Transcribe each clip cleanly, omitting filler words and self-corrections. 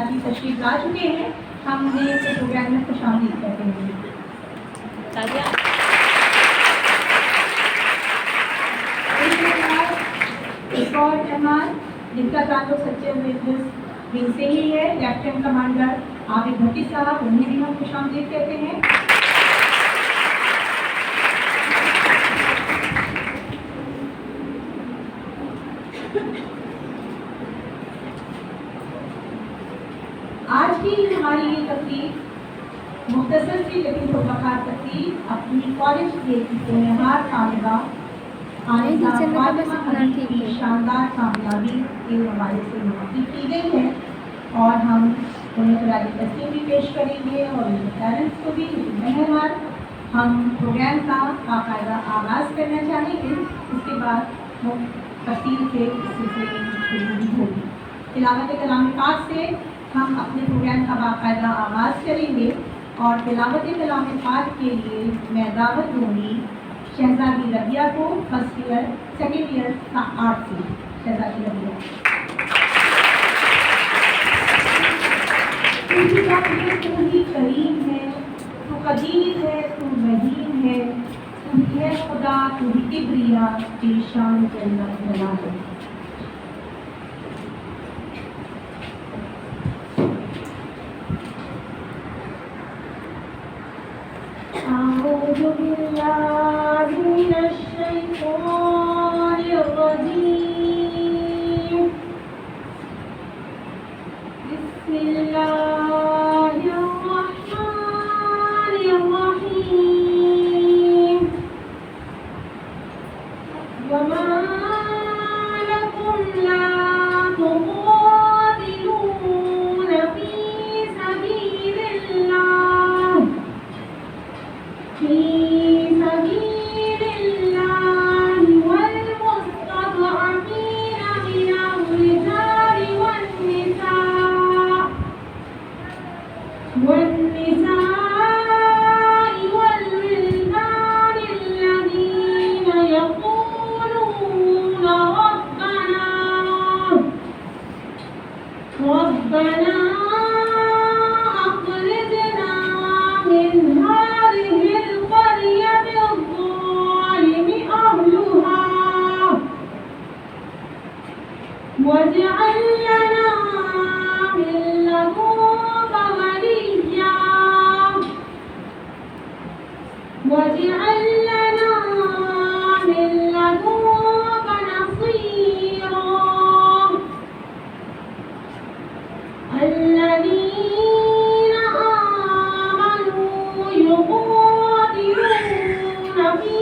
حضرات تشریف لا چکے ہیں. ہم انہیں اس پروگرام میں خوش آمدید کہتے ہیں. ایک اور مہمان جن کا تعلق سچے ونگ سے ہی ہے، لیفٹیننٹ کمانڈر عابد بھٹی صاحب، انہیں بھی ہم خوش آمدید کہتے ہیں. آج کی ہماری یہ تقریب مختصر سی لیکن پرمخار تقریب اپنی کالج کی ہونہار طالبہ عائشہ فاطمہ حبیب کی شاندار کامیابی کے حوالے سے منعقد کی گئی ہے، اور ہم انہیں خراج تحسین بھی پیش کریں گے اور ان کے پیرنٹس کو بھی. بہرحال ہم پروگرام کا باقاعدہ آغاز کرنا چاہیں گے، اس کے بعد تفصیل سے اس سلسلے میں گفتگو ہوگی. تلاوت کلام پاک سے ہم اپنے پروگرام کا باقاعدہ آغاز کریں گے، اور تلاوت کلام پاک کے لیے میں دعوت دوں گی شہزادی ربیہ کو، فرسٹ ایئر سیکنڈ ایئر کا آرٹ سے. شہزادی ربیہ. تو ہی کریم ہے، تو قدیر ہے، تو رحیم ہے، تو ہی ہے خدا، تو ہی کبریا بے شان جلال جلال ہے. أعوذ بالله من الشيطان الرجيم. بسم الله الرحمن الرحيم. وما لكم لا تقاتلون في سبيل الله والمستضعفين من الرجال والنساء والولدان الذين يقولون ربنا أخرجنا من هذه القرية الظالم أهلها واجعل لنا من لدنك وليا واجعل لنا من لدنك نصيرا. الذين آمنوا يقاتلون في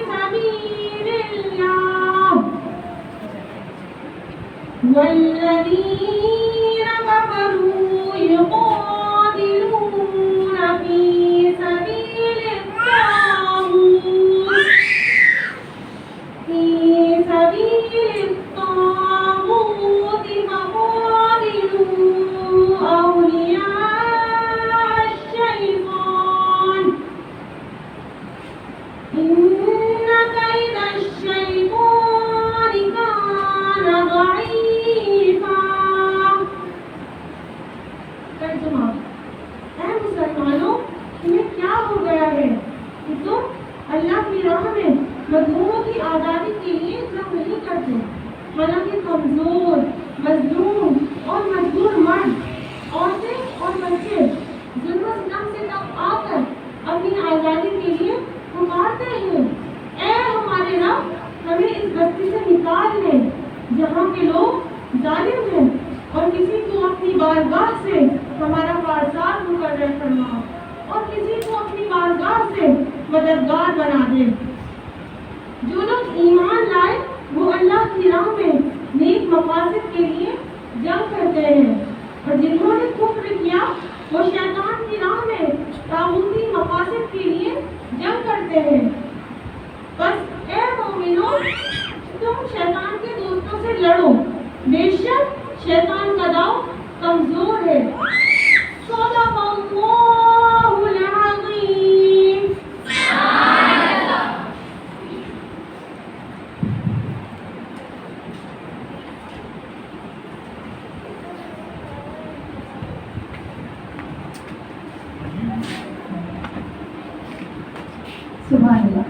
سبيل الله والذين كفروا يقاتلون في سبيل الطاغوت فقاتلوا أولياء الشيطان إن كيد الشيطان كان ضعيفا. ترجمہ: اے مسلمانوں، تمہیں کیا ہو گیا ہے کہ تم اللہ کی راہ میں مظلوموں کی آزادی کے لیے جنگ نہیں کرتے، حالانکہ کمزور، مظلوم اور مجبور مرد، عورتیں اور بچے ظلم و ستم سے تب آ کر اپنی آزادی کے لیے پکارتے ہیں. اے ہمارے رب، ہمیں اس بستی سے نکال لے جہاں کے لوگ ظالم ہیں، اور کسی کو اپنی بارگاہ سے ہمارا کارساز مقرر فرما، اور کسی کو اپنی بارگاہ سے مددگار بنا دے. جو لوگ ایمان لائے وہ اللہ کی راہ میں نیک مقاصد کے لیے جنگ کرتے ہیں، اور جنہوں نے کفر کیا وہ شیطان کی راہ میں طاغوتی مقاصد کے لیے جنگ کرتے ہیں. بس اے مومنوں، تم شیطان کے دوستوں سے لڑو، بے شک شیطان کا داؤ کمزور ہے. صدق اللہ العظیم. سبحان اللہ.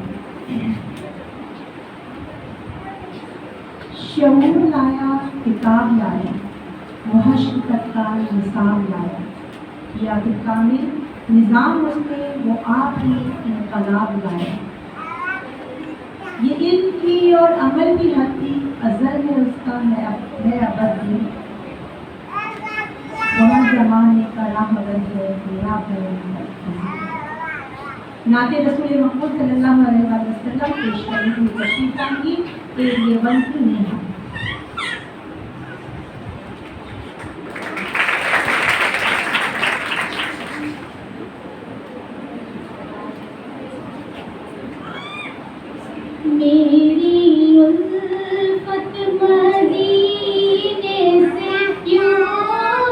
شعور لایا، کتاب لایا، وہ حقیقت کا نصاب لایا، یا کہ کامل نظام اس میں وہ آپ ہی انقلاب لایا. یہ علم کی اور عمل کی حد کی ازل ہے اس کا ہے ابد بھی. بہت زمانے کا راہبر ہے میرا نعت رسول محمد صلی اللہ علیہ وسلم پیش کرنے کی تشریف کی ایک یہ بنتی نہیں ہے. میری الفت مدینے سے یوں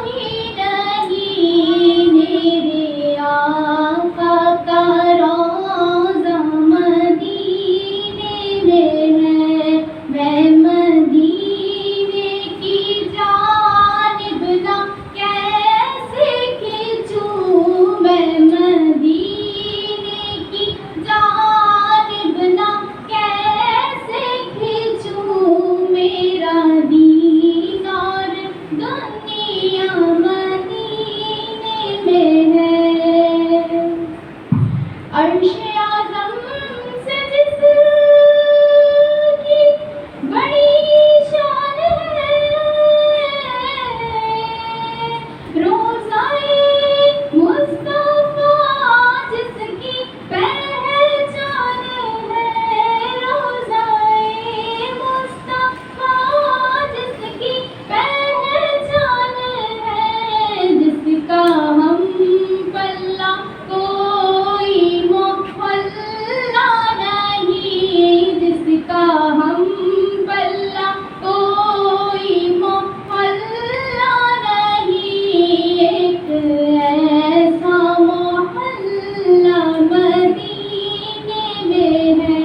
ہی نہیں، میرے آقا کا روضہ مدینے میں ہے. میں مدینے کی جانب نہ کیسے کھینچوں، میں مدینے کی جانب نہ کیسے کھینچوں، میرا دین اور دنیا مدینے میں ہے. عرش اعظم سے جس کی بڑی شان ہے، روضۂ مصطفیٰ جس کی پہچان ہے، روضۂ مصطفیٰ جس کی پہچان ہے، جس کا ہم پلہ کوئی محلہ نہیں، جس کا ہم پلہ کوئی محلہ نہیں. ایک ایسا محلہ مدینے میں ہے،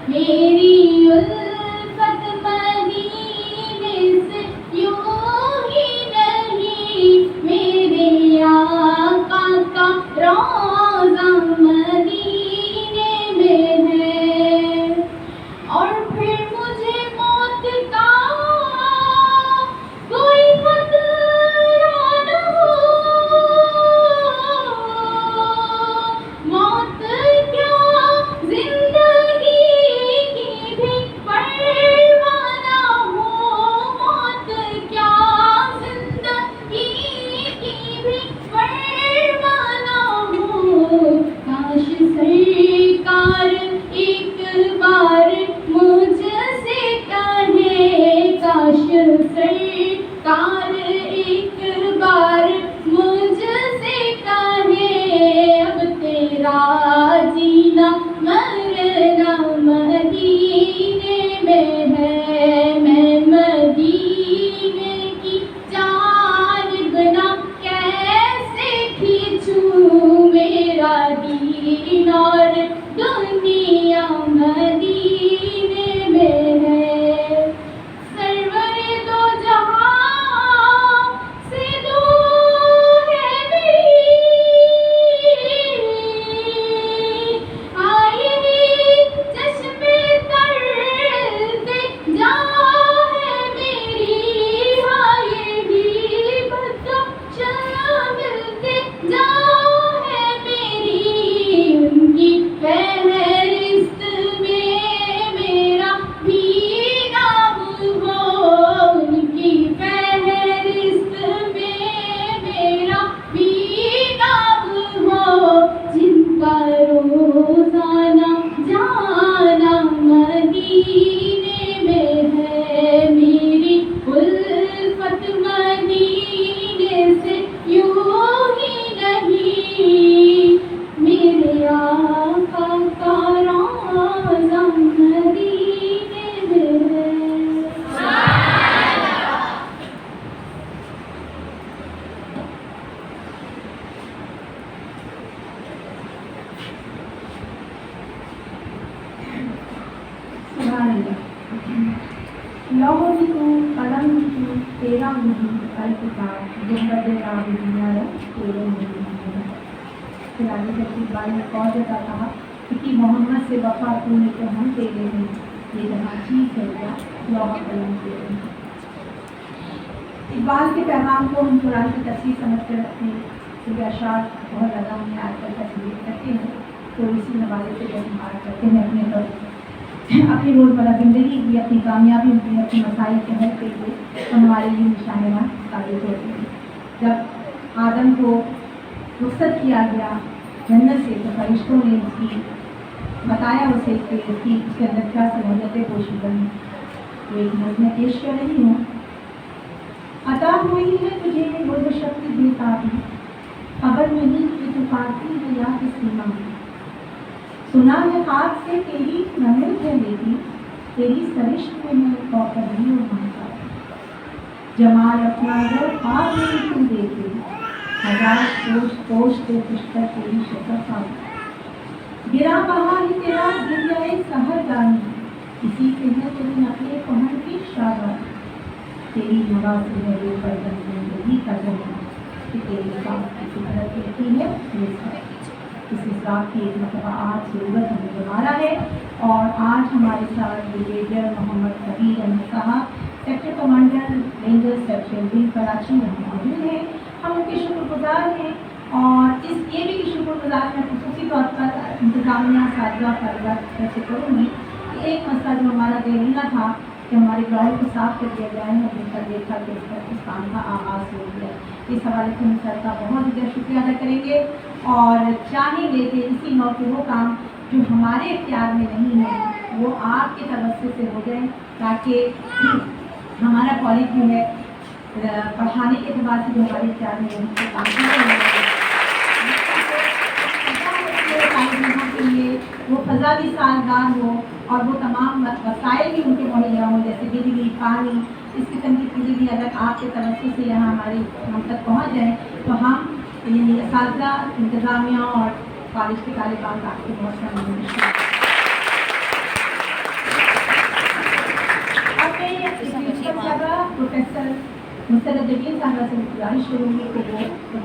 میری الفت مدینے سے یوں ہی نہیں، میرے آقا کا روضہ مدینے میں ہے. اور پھر مجھے موت کا کوئی خطرہ نہ ہو، موت کیا زندگی کی بھی پرواہ نہ ہو، موت کیا زندگی کی بھی پرواہ نہ ہو. کاش سرکار ایک بار مجھ سے کہے، کاش سرکار ایک بار مجھ سے کہے، اب تیرا جینا مرنا مدینے میں ہے. میں مدینے کی جانب نہ کیسے کھینچوں، میرا دین اور دنیا مدینے میں ہے. سرور دو جہاں سے دو ہے میری، آئے چشم تر دے جا ہے میری، آئے بھی بدو شامل جا ہے میری. ان کی فہرست میں میرا بھی نام ہو، ان کی فہرست میں میرا بھی نام ہو، جن کا روزانہ جانا مدینے میں ہے. میری الفت مدینے سے یوں ہی نہیں، میرے آقا کا روضہ مدینے میں ہے. سبحان اللہ. لوگوں بھی تو قلم بھی تو تیرا مجھے الکتاب گنبد عابدیہ تیرے مجھے. پھر آگے تشریف بھائی نے اور جگہ کہا کہ محمد سے وفا تمہیں تو ہم تیرے ہیں، یہ جہاں چیز ہے کیا لوہا قلم تیرے ہیں۔ اقبال کے پیغام کو ہم قرآن کی تفسیر سمجھ کر اپنے اشعار بہت زیادہ ہم نے آج کل تصویر کرتے ہیں، تو اسی حوالے سے جب ہم آج کرتے ہیں اپنی روزمرہ زندگی کی، اپنی کامیابی کی، اپنے مسائل کے حل کے لیے، تو ہمارے لیے نشانہ ثابت ہوتے ہیں۔ جب آدم کو رخصت کیا گیا جنت سے تو فرشتوں نے اس کی بتایا اسے کہ اس کے اندر کیا صلاحیتیں پوشیدہ ہیں، تو ایک نظم پیش کر رہی ہوں۔ عطا ہوئی ہے تجھے وہ جو شکل بے تابی، خبر نہیں کہ تو پاتی ہے یا کس سیما میں، سنا ہے ہاتھ سے تیری نمل ہے لیتی، تیری سرشت میں کوثر بھی اور مانتا، جمال اپنا وہ خواب نہیں تو دیتی، ہزار کوش سے پشتر تیری شکر پاؤ، گرا بہا ہی تیرا دنیا سہر گانی، اسی سے ہے تیری نقل کہن کی شاداب، تیری نواز ہے یہ پردن زندگی کا زمین، کہ تیری ذات کی فطرت کہتی ہے اس حساب کی ایک مرتبہ آج ضرورت ہمیں دوبارہ ہے، اور آج ہمارے ساتھ بریگیڈیئر محمد کبیر احمد صاحب sector commander ranger section B Karachi میں موجود ہیں۔ ہم ان کے شکر گزار ہیں، اور اس یہ بھی شکر گزار میں خصوصی طور پر انتظامیہ اساتذہ طلبہ سے کروں گی کہ ایک مسئلہ جو ہمارا دیرینہ تھا کہ ہمارے گراؤنڈ کو صاف کر دیا جائے، ہم نے کر دیکھا کہ اس کام کا آغاز ہو گیا، اس حوالے سے ہم سر کا بہت زیادہ شکریہ ادا کریں گے، اور چاہیں گے کہ اسی موقع وہ کام جو ہمارے اختیار میں نہیں ہے وہ آپ کے توسط سے ہو جائے، تاکہ ہمارا کالج جو ہے پڑھانے کے اعتبار سے جو ہمارے اختیار میں ہے کام کے لیے وہ فضا بھی سازگار ہو، اور وہ تمام وسائل بھی ان کے مہیا ہوں، جیسے بجلی، پانی، اس قسم کی چیزیں بھی اگر آپ کے توسط سے یہاں ہم تک پہنچ جائیں تو ہم یعنی اساتذہ، انتظامیہ اور کالج کے طالبان آپ کے بہت سارے پروفیسر مسرت جمیل صاحبہ سے گزارش کروں گی کہ وہ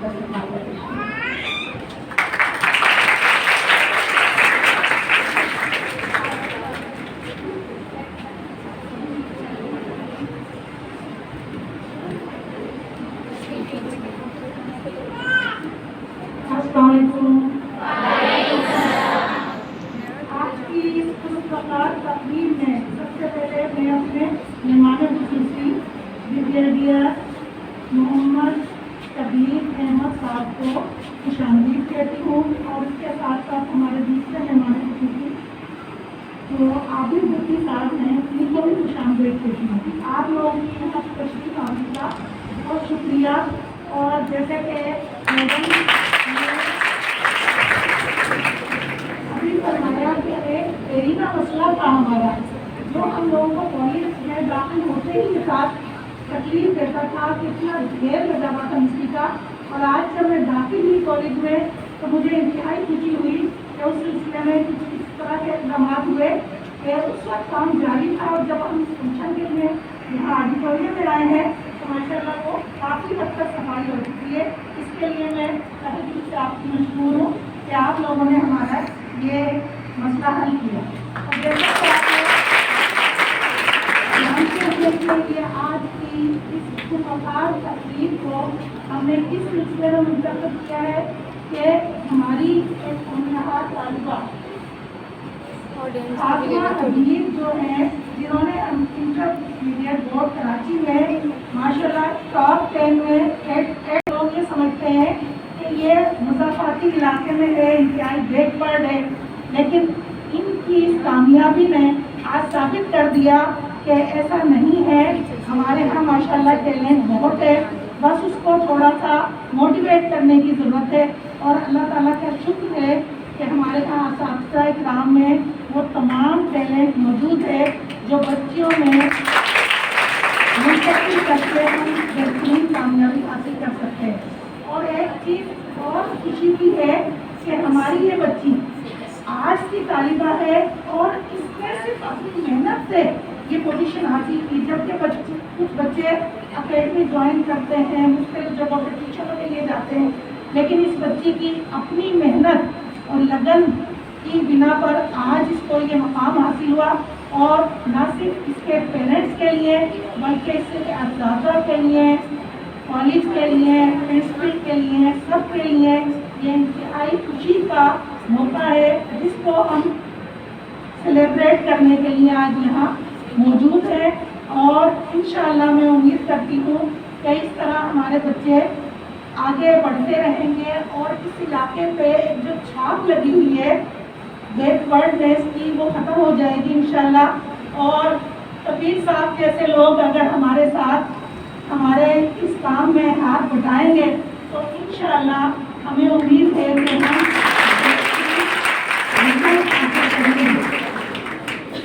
السلام علیکم۔ آج کی اس تقریب میں سب سے پہلے میں اپنے مہمان خصوصی بریگیڈیئر محمد کبیر احمد صاحب کو خوش آمدید کہتی ہوں، اور اس کے ساتھ ساتھ ہمارے دوسرے مہمان خصوصی جو عابد مفتی صاحب ہیں ان کو بھی خوش آمدید کہتی ہوں۔ آپ لوگوں کی یہاں تشریف آنے کا بہت شکریہ، اور جیسے کہ ابھی فرمایا کہ ایک دیرینہ مسئلہ تھا ہمارا جو ہم لوگوں کو کالج میں داخل ہوتے ہی کے ساتھ تکلیف دیتا تھا کہ اتنا دیر لگا ہوا تھا مسئلے کا، اور آج جب میں داخل ہوئی کالج میں تو مجھے انتہائی خوشی ہوئی کہ اس سلسلے میں کچھ اس طرح کے اقدامات ہوئے کہ اس وقت کام جاری تھا، اور جب ہم فنکشن کے لیے یہاں آڈیٹوریم میں آئے ہیں تو ماشاء اللہ وہ کافی حد تک صفائی ہو چکی ہے۔ اس کے لیے میں تہہ دل سے آپ کی مشکور ہوں کہ آپ لوگوں نے ہمارا یہ مسئلہ حل کیا، اور جیسا کہ آپ جانتے ہیں آج کی اس خودکار تقریب کو ہم نے کس سلسلے میں منتخب کیا ہے کہ ہماری ایک ہونہار طالبہ فاطمہ حبیب جو ہیں، جنہوں نے انٹرمیڈیٹ بورڈ کراچی میں ماشاءاللہ ٹاپ 10 میں 8 لوگ یہ سمجھتے ہیں کہ یہ مضافاتی علاقے میں ہے، انتہائی بیک ورڈ ہے، لیکن ان کی اس کامیابی نے آج ثابت کر دیا کہ ایسا نہیں ہے۔ ہمارے یہاں ماشاءاللہ ٹیلنٹ بہت ہے، بس اس کو تھوڑا سا موٹیویٹ کرنے کی ضرورت ہے، اور اللہ تعالیٰ کا شکر ہے کہ ہمارے یہاں اساتذہ اکرام میں وہ تمام ٹیلنٹ موجود ہے جو بچیوں میں منتقل کر کے ہم بہترین کامیابی حاصل کر سکتے ہیں۔ اور ایک چیز اور خوشی کی ہے کہ ہماری یہ بچی آج کی طالبہ ہے، اور اس نے صرف اپنی محنت سے یہ پوزیشن حاصل کی، جبکہ کچھ بچے اکیڈمی جوائن کرتے ہیں، مختلف جگہوں پہ ٹیچروں کے لیے جاتے ہیں، لیکن اس بچی کی اپنی محنت اور لگن کی بنا پر آج اس کو یہ مقام حاصل ہوا، اور نہ صرف اس کے پیرنٹس کے لیے بلکہ اس کے اساتذہ کے لیے، کالج کے لیے، پرنسپل کے لیے، سب کے لیے یہ انتہائی خوشی کا موقع ہے، جس کو ہم سیلیبریٹ کرنے کے لیے آج یہاں موجود ہیں۔ اور انشاءاللہ میں امید کرتی ہوں کہ اس طرح ہمارے بچے آگے بڑھتے رہیں گے، اور اس علاقے پہ ایک جو چھاپ لگی ہوئی ہے بیک ورڈنیس کی، وہ ختم ہو جائے گی انشاءاللہ۔ اور کبیر صاحب جیسے لوگ اگر ہمارے ساتھ ہمارے اس کام میں ہاتھ بٹائیں گے تو انشاءاللہ ہمیں امید ہے کہ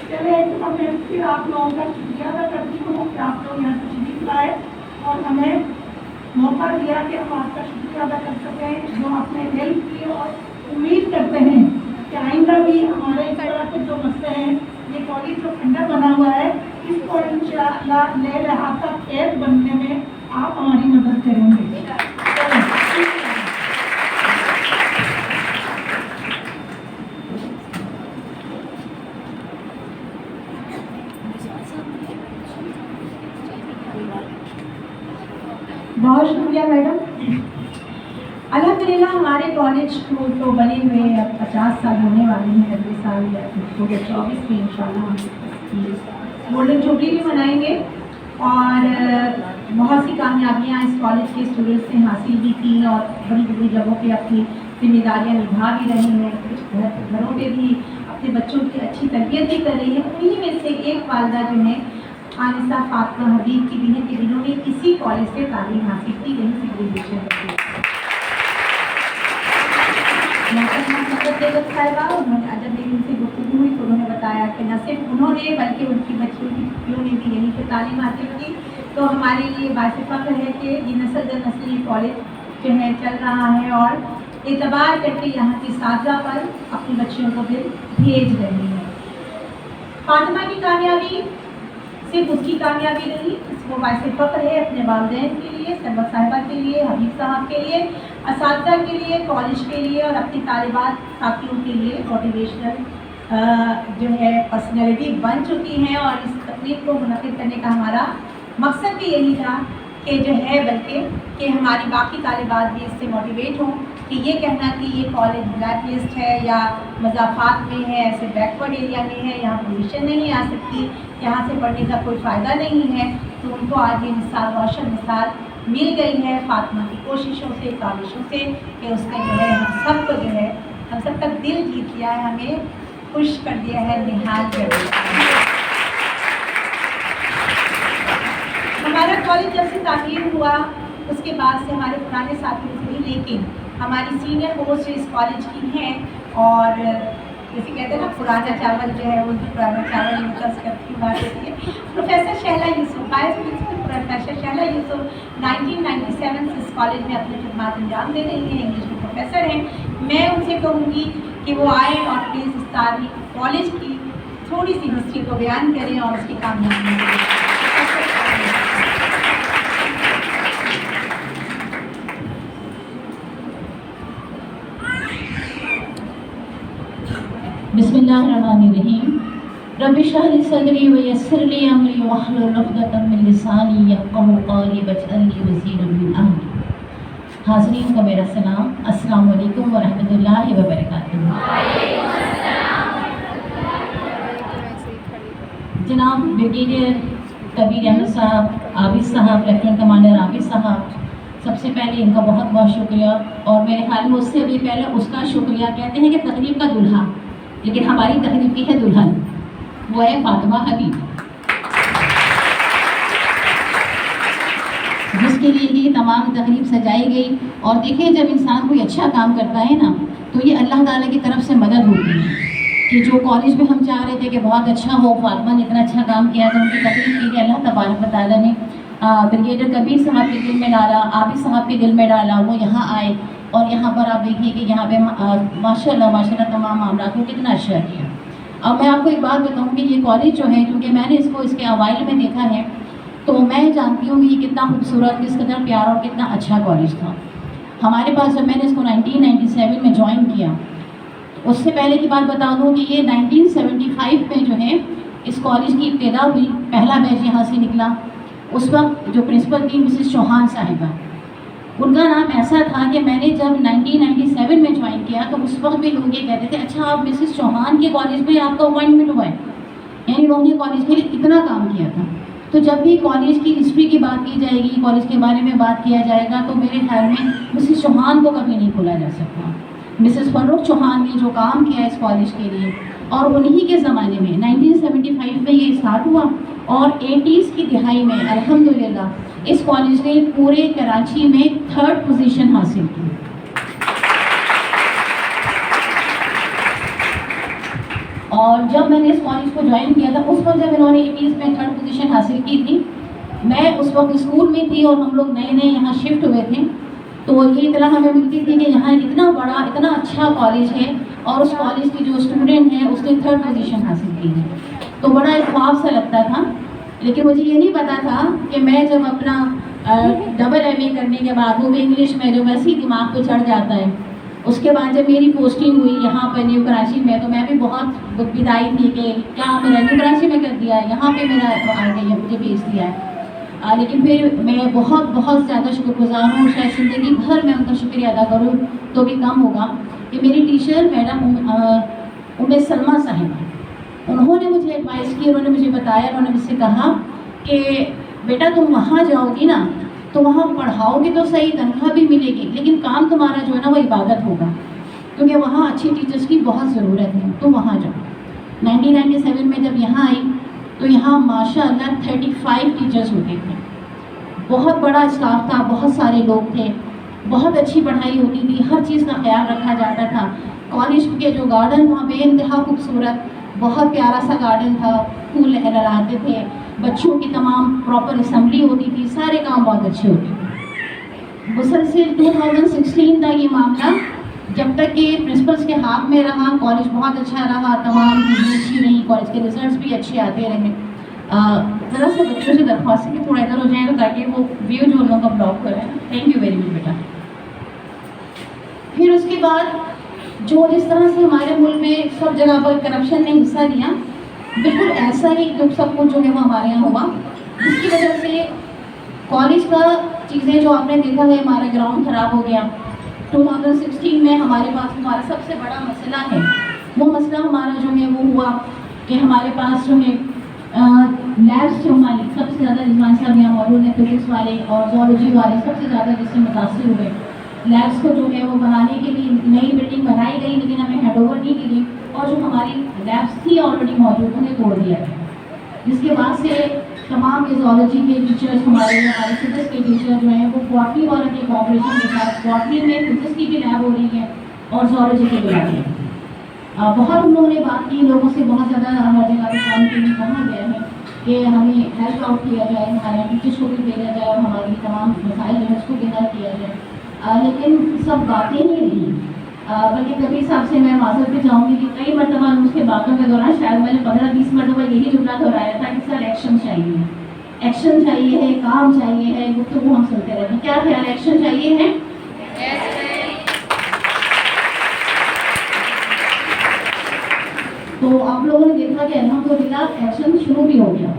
چلے میں پھر آپ لوگوں کا شکریہ ادا کرتی ہوں کہ آپ لوگ یہاں تشریف لائے اور ہمیں موقع دیا کہ ہم آپ کا شکریہ ادا کر سکیں جو آپ نے ہیلپ کی، اور امید کرتے ہیں کہ آئندہ بھی ہمارے اس طرح کے جو مسئلے ہیں، یہ کالج جو کھنڈر بنا ہوا ہے، اس کو انشاءاللہ لے لحاظہ خیر بننے میں آپ ہماری مدد کریں گے۔ بہت شکریہ میڈم۔ الحمدللہ ہمارے کالج کو تو بنے ہوئے اب 50 سال ہونے والے ہیں، اگلے سال 2024 میں انشاءاللہ ہم گولڈن جوبلی بھی منائیں گے، اور بہت سی کامیابیاں اس کالج کے اسٹوڈنٹس نے حاصل بھی کی، اور بڑی بڑی جگہوں پہ اپنی ذمہ داریاں نبھا بھی رہی ہیں، کچھ گھروں پہ بھی اپنے بچوں کی اچھی تربیت بھی کر رہی ہیں۔ انہیں میں سے ایک والدہ جو ہے آنسہ فاطمہ حبیب کی بھی ہے کہ جنہوں نے اسی کالج سے تعلیم حاصل کی، یہیں سے گریجویشن کی۔ صاحبہ جب میری ان سے گفتگو ہوئی تو انہوں نے بتایا کہ نہ صرف انہوں نے بلکہ ان کی بچیوں کی بیٹیوں نے بھی یہیں سے تعلیم حاصل کی، تو ہمارے لیے باعث فخر ہے کہ یہ نسل در نسل یہ کالج جو ہے چل رہا ہے، اور اعتبار کر کے یہاں کی اساتذہ پر اپنی بچیوں کو بھی بھیج رہی ہے۔ فاطمہ کی کامیابی صرف اس کی کامیابی نہیں، اس کو باعث فخر ہے اپنے والدین کے لیے، سرور صاحبہ کے لیے، حبیب صاحب کے لیے، اساتذہ کے لیے، کالج کے لیے، اور اپنی طالبات ساتھیوں کے لیے موٹیویشنل جو ہے پرسنالٹی بن چکی ہیں۔ اور اس تقریب کو منعقد کرنے کا ہمارا مقصد بھی یہی تھا کہ جو ہے بلکہ کہ ہماری باقی طالبات بھی اس سے موٹیویٹ ہوں، کہ یہ کہنا کہ یہ کالج بلیک لسٹ ہے یا مضافات میں ہے، ایسے بیکورڈ ایریا میں ہے، یہاں پوزیشن نہیں آ سکتی، یہاں سے پڑھنے کا کوئی فائدہ نہیں ہے، تو ان کو آج یہ مثال، روشن مثال مل گئی ہے فاطمہ کی کوششوں سے، کاوشوں سے، کہ اس نے جو ہے ہم سب کو جو ہے ہم سب کا دل جیت لیا ہے، ہمیں خوش کر دیا ہے، نہال کر دیا ہے۔ ہمارا کالج جب سے تعمیر ہوا اس کے بعد سے ہمارے پرانے ساتھیوں سے بھی، لیکن ہماری سینئر ہوسٹ اس کالج کی ہیں، اور جیسے کہتے ہیں نا پرانا چاول جو ہے وہ پرانا چاول مختص کرتی بات ہوتی ہے۔ پروفیسر شہلا یوسف، وائس پرنسپل پروفیسر شہلا یوسف 1997 سے اس کالج میں اپنے خدمات انجام دے رہی ہیں، انگلش کے پروفیسر ہیں۔ میں ان سے کہوں گی کہ وہ آئیں اور پلیز اس تاریخ کالج کی تھوڑی سی ہسٹری کو بیان کریں اور اس کی کامیابی۔ بسم اللہ الرحمن الرحیم۔ رب اشرح لی صدری ویسر لی امری واحلل عقدۃ من لسانی یفقہوا قولی واجعل لی وزیرا من اہلی۔ حاضرین کو میرا سلام، السلام علیکم ورحمۃ اللہ وبرکاتہ۔ جناب بریگیڈیئر کبیر احمد صاحب، عابد صاحب، لیفٹیننٹ کمانڈر عابد صاحب، سب سے پہلے ان کا بہت بہت شکریہ، اور میرے خیال میں اس سے بھی پہلے اس کا شکریہ، کہتے ہیں کہ تقریب کا دلہا، لیکن ہماری تقریب کی ہے دلہن، وہ ہے فاطمہ حبیب، جس کے لیے یہ تمام تقریب سجائی گئی۔ اور دیکھیں جب انسان کوئی اچھا کام کرتا ہے نا تو یہ اللہ تعالیٰ کی طرف سے مدد ہوتی ہے، کہ جو کالج میں ہم چاہ رہے تھے کہ بہت اچھا ہو، فاطمہ نے اتنا اچھا کام کیا تو ان کی تقریب کے لیے اللہ تبارک و تعالیٰ نے بریگیڈیئر کبیر صاحب کے دل میں ڈالا، عابد صاحب کے دل میں ڈالا، وہ یہاں آئے، اور یہاں پر آپ دیکھیے کہ یہاں پہ ماشاء اللہ تمام معاملات کو کتنا اچھا کیا۔ اب میں آپ کو ایک بات بتاؤں کہ یہ کالج جو ہے، کیونکہ میں نے اس کے اوائل میں دیکھا ہے تو میں جانتی ہوں کہ یہ کتنا خوبصورت، کس قدر پیارا اور کتنا اچھا کالج تھا۔ ہمارے پاس جب میں نے اس کو 1997 میں جوائن کیا اس سے پہلے کی بات بتا دوں کہ یہ 1975 میں جو ہے اس کالج کی ابتدا ہوئی، پہلا بیچ یہاں سے نکلا. اس وقت جو پرنسپل تھی مسز چوہان صاحبہ، ان کا نام ایسا تھا کہ میں نے جب 1997 میں جوائن کیا تو اس وقت بھی لوگ یہ کہتے تھے اچھا آپ مسز چوہان کے کالج میں آپ کا اپوائنٹمنٹ ہوا ہے، یعنی لوگوں نے کالج کے لیے اتنا کام کیا تھا. تو جب بھی کالج کی ہسٹری کی بات کی جائے گی، کالج کے بارے میں بات کیا جائے گا تو میرے خیال میں مسز چوہان کو کبھی نہیں بھولا جا سکتا. مسز فروخ چوہان نے جو کام کیا اس کالج کے لیے، اور انہی کے زمانے میں 1975 میں یہ اسٹارٹ ہوا اور 80s کی دہائی میں الحمدللہ اس کالج نے پورے کراچی میں 3rd پوزیشن حاصل کی. اور جب میں نے اس کالج کو جوائن کیا تھا اس وقت جب انہوں نے 80s میں 3rd پوزیشن حاصل کی تھی، میں اس وقت اسکول میں تھی اور ہم لوگ نئے نئے یہاں شفٹ ہوئے تھے. تو یہ اطلاع ہمیں ملتی تھی کہ یہاں اتنا بڑا اتنا اچھا کالج ہے اور اس کالج کی جو اسٹوڈنٹ ہیں اس نے 3rd پوزیشن حاصل کی ہے. تو بڑا ایک خواب سا لگتا تھا، لیکن مجھے یہ نہیں پتا تھا کہ میں جب اپنا ڈبل ایم اے کرنے کے بعد وہ بھی انگلش میں جو ویسے ہی دماغ پہ چڑھ جاتا ہے، اس کے بعد جب میری پوسٹنگ ہوئی یہاں پر نیو کراچی میں تو میں بھی بہت بدائی تھی کہ کیا میرا نیو کراچی میں کر دیا ہے، یہاں پہ میرا آ گئی ہے، مجھے بھیج دیا ہے. لیکن پھر میں بہت زیادہ شکر گزار ہوں، شاید زندگی بھر میں ان کا شکریہ ادا کروں تو بھی کم ہوگا، کہ میری ٹیچر میڈم سلمہ صاحبہ، انہوں نے مجھے ایڈوائز کی، انہوں نے مجھے بتایا، انہوں نے مجھ سے کہا کہ بیٹا تم وہاں جاؤ گی نا تو وہاں پڑھاؤ گی تو صحیح، تنخواہ بھی ملے گی، لیکن کام تمہارا جو ہے نا وہ عبادت ہوگا، کیونکہ وہاں اچھی ٹیچرس کی بہت ضرورت ہے، تم وہاں جاؤ. 1997 میں جب یہاں آئی تو یہاں ماشاء اللہ 35 ٹیچرس ہوتے تھے، بہت بڑا اسٹاف تھا، بہت سارے لوگ تھے، بہت اچھی پڑھائی ہوتی تھی، ہر چیز کا خیال رکھا جاتا تھا. کالج کے جو گارڈن تھا بے انتہا خوبصورت، بہت پیارا سا گارڈن تھا، پھول لہراتے تھے، بچوں کی تمام پراپر اسمبلی ہوتی تھی، سارے کام بہت اچھے ہوتے تھے. مسلسل 2016 تک یہ معاملہ جب تک کہ پرنسپلس کے ہاتھ میں رہا، کالج بہت اچھا رہا، تمام چیزیں اچھی رہیں، کالج کے ریزلٹس بھی اچھے آتے رہے. ذرا سا بچوں سے درخواست ہے کہ تھوڑا ادھر ہو جائیں تو تاکہ وہ ویو جو ان لوگوں کا بلاک ہو رہا ہے. تھینک یو ویری مچ بیٹا. پھر اس کے بعد جو جس طرح سے ہمارے ملک میں سب جگہ پر کرپشن نے حصہ لیا، بالکل ایسا ہی جو سب کچھ جو ہے وہ ہمارے یہاں ہوا، جس کی وجہ سے کالج کا چیزیں جو آپ نے دیکھا ہے، ہمارا گراؤنڈ خراب ہو گیا. 2016 میں ہمارے پاس ہمارا سب سے بڑا مسئلہ ہے، وہ مسئلہ ہمارا جو ہے وہ ہوا کہ ہمارے پاس جو ہے لیبس جو ہماری سب سے زیادہ رضوان صاحب یہاں موجود ہیں، فزکس والے اور زولوجی والے سب سے زیادہ جس سے متاثر ہوئے. لیبس کو جو ہے وہ بنانے کے لیے نئی بلڈنگ بنائی گئی لیکن ہمیں ہینڈ اوور نہیں کی گئی، اور جو ہماری لیبس تھی آلریڈی موجود انہیں توڑ دیا گیا، جس کے بعد سے تمام زولوجی کے ٹیچرس ہمارے فزکس کے ٹیچر جو ہیں وہ باٹنی والوں کے کوآپریشن کے ساتھ باٹنی میں فزکس کی بھی لیب ہو رہی ہے اور زولوجی کی بھی لیب ہے. بہت ہم لوگوں نے بات کی، لوگوں سے بہت زیادہ ہر جگہ پہ کام کے لیے کہا گیا ہے کہ ہمیں ہیلپ آؤٹ کیا جائے، ہمارے ٹیچرس کو بھی بھیجا جائے اور ہماری تمام مسائل جو ہے اس کو بھی حل کیا جائے. لیکن سب باتیں ہی نہیں، بلکہ کبھی صاحب سے میں معذرت بھی چاہوں گی کہ کئی مرتبہ اس کے باتوں کے دوران شاید میں نے 15-20 مرتبہ یہی جملہ دہرایا تھا کہ سر ایکشن چاہیے، ایکشن چاہیے ہے، کام چاہیے ہے، گفتگو ہم سنتے رہتے ہیں. کیا خیال ہے، ایکشن چاہیے ہے؟ تو آپ لوگوں نے دیکھا کہ الحمدللہ ایکشن شروع بھی ہو گیا.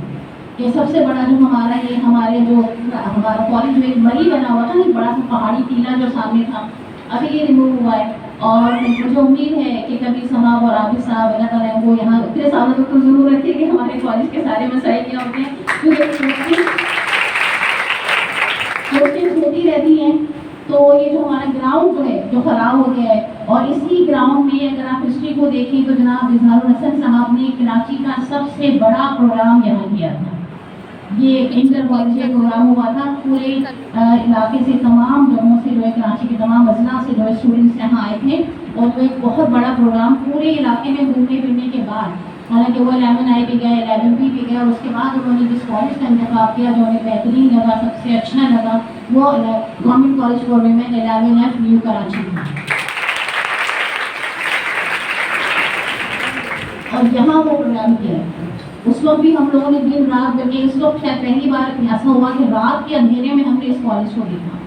کہ سب سے بڑا جو ہمارا یہ ہمارے جو ہمارا کالج میں ایک مری بنا ہوا تھا، ایک بڑا سا پہاڑی ٹیلا جو سامنے تھا، ابھی یہ ریموو ہوا ہے. اور مجھے امید ہے کہ کبھی صاحب اور عابد صاحب اللہ تعالیٰ وہ یہاں اتنے سالوں تک تو ضرور رکھے کہ ہمارے کالج کے سارے مسائل کیا ہوتے ہیں، کیونکہ پوسٹنگس ہوتی رہتی ہیں. تو یہ جو ہمارا گراؤنڈ جو ہے جو خراب ہو گیا ہے، اور اسی گراؤنڈ میں اگر آپ ہسٹری کو دیکھیں تو جناب اظہار الحسن صاحب نے کراچی کا سب سے بڑا پروگرام یہاں کیا تھا. یہ انٹر کالجیٹ پروگرام ہوا تھا، پورے علاقے سے تمام جگہوں سے جو ہے کراچی کے تمام اضلاع سے جو ہے اسٹوڈنٹس یہاں آئے تھے، اور وہ ایک بہت بڑا پروگرام پورے علاقے میں گھومنے پھرنے کے بعد، حالانکہ وہ 11A بھی گئے، 11B بھی گئے، اور اس کے بعد انہوں نے جس کالج کا انتخاب کیا جو انہیں بہترین لگا، سب سے اچھا لگا، وہ government college for women 11F new Karachi تھا. اور یہاں وہ پروگرام کیا. اس وقت بھی ہم لوگوں نے دن رات، بلکہ اس وقت شاید پہلی بار ایسا ہوا کہ رات کے اندھیرے میں ہم نے اس کالج کو دیکھا.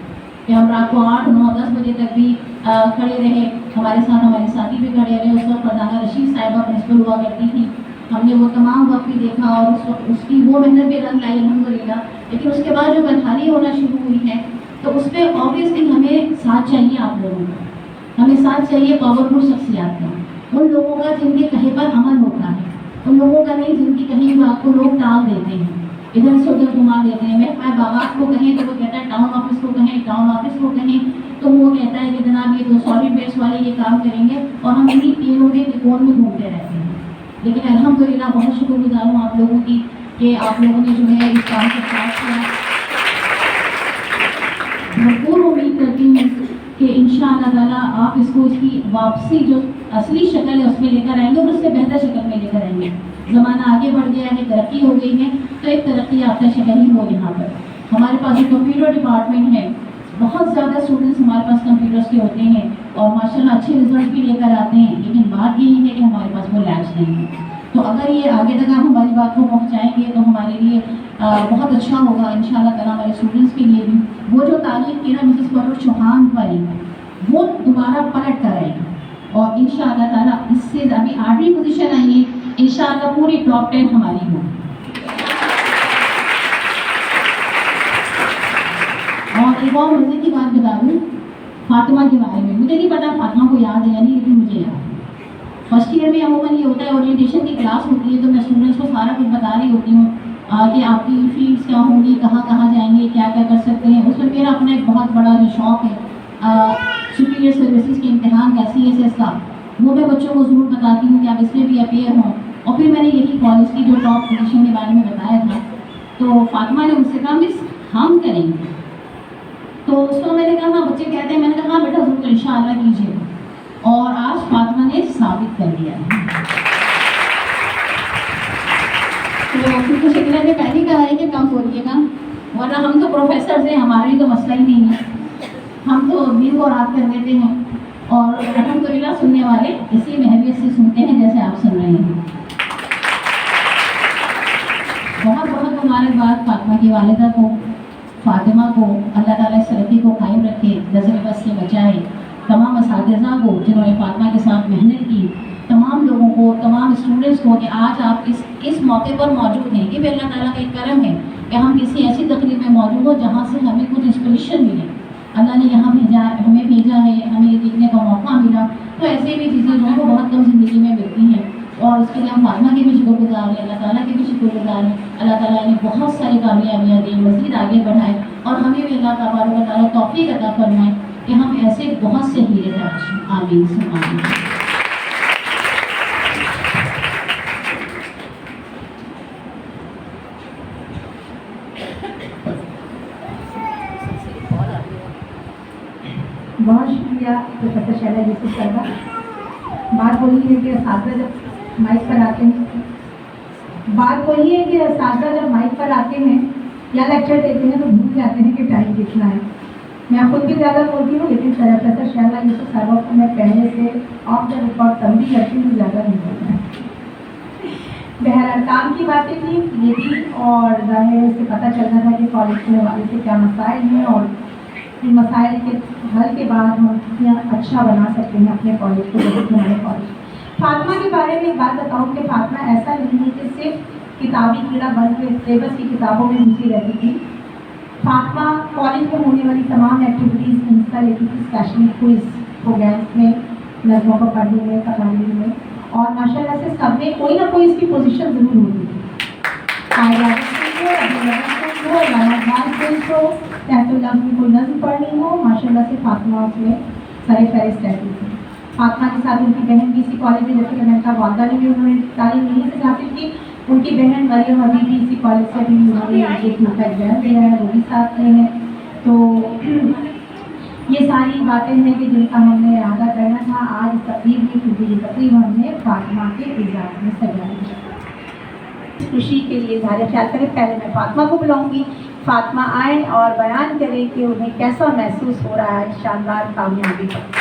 کہ ہم رات کو 8, 9, 10 بجے تک بھی کھڑے رہے. ہمارے ساتھ ہمارے ساتھی بھی کھڑے رہے. اس وقت فرزانہ رشید صاحبہ پرنسپل ہوا کرتی تھی. ہم نے وہ تمام وقت بھی دیکھا اور اس کی وہ محنت بھی رنگ لائی الحمدللہ. لیکن اس کے بعد جو بدحالی ہونا شروع ہوئی ہے تو اس پہ آبویسلی ہمیں ساتھ چاہیے آپ لوگوں کا. ہمیں ساتھ چاہیے پاورفل شخصیات کا, ان لوگوں کا جن کے کہے پر عمل ہوتا ہے, ان لوگوں کا نہیں جن کی کہیں بات کو لوگ ٹال دیتے ہیں, ادھر سے ادھر گھما دیتے ہیں. محکمہ باغات کو کہیں تو وہ کہتا ہے ٹاؤن آفس کو کہیں, ٹاؤن آفس کو کہیں تو وہ کہتا ہے کہ جناب یہ تو سالڈ ویسٹ والے یہ کام کریں گے, اور ہم انہیں تینوں کے تکون میں گھومتے رہتے ہیں. لیکن الحمدللہ بہت شکر گزار ہوں آپ لوگوں کی کہ آپ لوگوں نے جو ہے اس کام کو ساتھ کیا. بھرپور امید کرتی ہوں کہ انشاءاللہ تعالیٰ آپ اس کو اس کی واپسی جو اصلی شکل ہے اس میں لے کر آئیں گے اور اس سے بہتر شکل میں لے کر آئیں گے. زمانہ آگے بڑھ گیا ہے, ترقی ہو گئی ہے, تو ایک ترقی یافتہ شکل ہی ہو یہاں پر. ہمارے پاس ایک کمپیوٹر ڈپارٹمنٹ ہے, بہت زیادہ اسٹوڈنٹس ہمارے پاس کمپیوٹرس کے ہوتے ہیں اور ماشاءاللہ اچھے رزلٹ بھی لے کر آتے ہیں. لیکن بات یہی ہے کہ ہمارے پاس وہ لیبس نہیں ہے. تو اگر یہ آگے تک آپ ہماری بات کو پہنچائیں گے تو ہمارے لیے بہت اچھا ہوگا انشاءاللہ تعالیٰ. ہمارے اسٹوڈنٹس کے لیے بھی وہ جو تعریف کی نا مسز پرور چوہان والی وہ دوبارہ پلٹ کر آئے گی, اور انشاءاللہ تعالیٰ اس سے ابھی 8ویں پوزیشن آئی ہے, انشاءاللہ پوری ٹاپ 10 ہماری ہو. اور ایک اور مزے کی بات بتا دوں فاطمہ کے بارے میں. مجھے نہیں پتا فاطمہ کو یاد ہے یا نہیں, لیکن مجھے یاد ہے. فرسٹ ایئر میں عموماً یہ ہوتا ہے اورینٹیشن کی کلاس ہوتی ہے تو میں اسٹوڈنٹس کو سارا کچھ بتا رہی ہوتی ہوں کہ آپ کی فیلڈس کیا ہوں گی, کہاں کہاں جائیں گے, کیا کیا کر سکتے ہیں. اس میں میرا اپنا ایک بہت بڑا جو شوق ہے سپیریئر سروسز کے امتحان کا CSS کا, وہ میں بچوں کو ضرور بتاتی ہوں کہ آپ اس میں بھی اپیئر ہوں. اور پھر میں نے یہی کالج کی جو ٹاپ پوزیشن کے بارے میں بتایا تھا تو فاطمہ نے مجھ سے کہا مس ہم کریں گے. تو اس کو میں نے کہا بچے کہتے ہیں, میں نے کہا ہاں بیٹا ضرور انشاءاللہ کیجیے. اور آج فاطمہ نے ثابت کر دیا ہے. تو کیونکہ شکیلہ نے پہلے کہا ہے کہ کم بولیے گا, ورنہ ہم تو پروفیسرز ہیں, ہمارے تو مسئلہ ہی نہیں ہے. ہم تو دن کو رات کر دیتے ہیں اور الحمدللہ سننے والے اسی محبت سے سنتے ہیں جیسے آپ سن رہے ہیں. بہت بہت مبارکباد فاطمہ کی والدہ کو, فاطمہ کو. اللہ تعالیٰ اس ترقی کو قائم رکھے, نظر بس سے بچائے. تمام اساتذہ کو جنہوں نے فاطمہ کے ساتھ محنت کی, تمام لوگوں کو, تمام اسٹوڈنٹس کو کہ آج آپ اس موقع پر موجود ہیں. یہ بھی اللہ تعالیٰ کا ایک کرم ہے کہ ہم کسی ایسی تقریب میں موجود ہوں جہاں سے ہمیں کچھ انسپریشن ملے. اللہ نے یہاں ہمیں بھیجا ہے, ہمیں یہ دیکھنے کا موقع ملا. تو ایسے بھی چیزیں جو ہیں وہ بہت کم زندگی میں ملتی ہیں, اور اس کے لیے ہم فاطمہ کے بھی شکر گزار ہیں, اللہ تعالیٰ کے بھی شکر گزار ہیں. اللہ تعالیٰ نے بہت ساری کامیابیاں دیں, مزید آگے بڑھائے, اور ہمیں بھی اللہ تبارک و تعالیٰ توفیق عطا فرمائے کہ ہم ایسے بہت سے ہیرے تراشیں. آمین ثم آمین. بہت شکریہ پروفیسر شیلا یوسف صاحبہ. بات وہی ہے کہ اساتذہ جب مائک پر آتے ہیں یا لیکچر دیتے ہیں تو بھول جاتے ہیں کہ ٹائم کتنا ہے. میں خود بھی زیادہ بولتی ہوں, لیکن پروفیسر شیلا یوسف صاحبہ کو میں پہلے سے آف دا ریکارڈ تنبیہ کرتی ہوں, زیادہ نہیں بولنا ہے. بہرحال کام کی باتیں تھیں یہ بھی, اور ظاہر سے پتہ چل رہا تھا کہ کالج کے حوالے سے کیا مسائل ہیں, اور ان مسائل کے حل کے بعد ہم کتنا اچھا بنا سکتے ہیں اپنے کالج کو, جیسے کہ ہمارے کالج. فاطمہ کے بارے میں ایک بات بتاؤں کہ فاطمہ ایسا نہیں ہے کہ صرف کتابی کیڑا بن کے سلیبس کی کتابوں میں گھسی رہتی تھی. فاطمہ کالج میں ہونے والی تمام ایکٹیویٹیز میں حصہ لیتی تھی, اسپیشلی کوئز پروگرامس میں, نظموں کو پڑھنے میں, تقاریر میں, اور ماشاءاللہ سے سب میں کوئی نہ کوئی اس کی پوزیشن ضرور ہوتی تھی. تحت اللفظ میں کوئی نظم پڑھنی ہو, ماشاءاللہ سے فاطمہ اس میں سر فہرست رہتی تھی. فاطمہ کے ساتھ ان کی بہن بھی اسی کالج میں, جیسے کہ میں نے کہا والدہ نے بھی انہوں نے تعلیم یہیں سے حاصل کی. ان کی بہن مریم ابھی بھی اسی کالج سے بھی انہوں نے ایک موقع ایگزام دیا ہے, وہ بھی ساتھ میں ہیں. تو یہ ساری باتیں ہیں کہ جن کا ہم نے اعادہ کرنا تھا آج تقریب میں, کیونکہ یہ تقریب ہم نے فاطمہ کے اعزاز میں سجائی ہے. خوشی کے لیے اظہار خیال کریں. پہلے میں فاطمہ کو بلاؤں گی, فاطمہ آئیں اور بیان کریں کہ انہیں کیسا محسوس ہو رہا ہے شاندار کامیابی پر.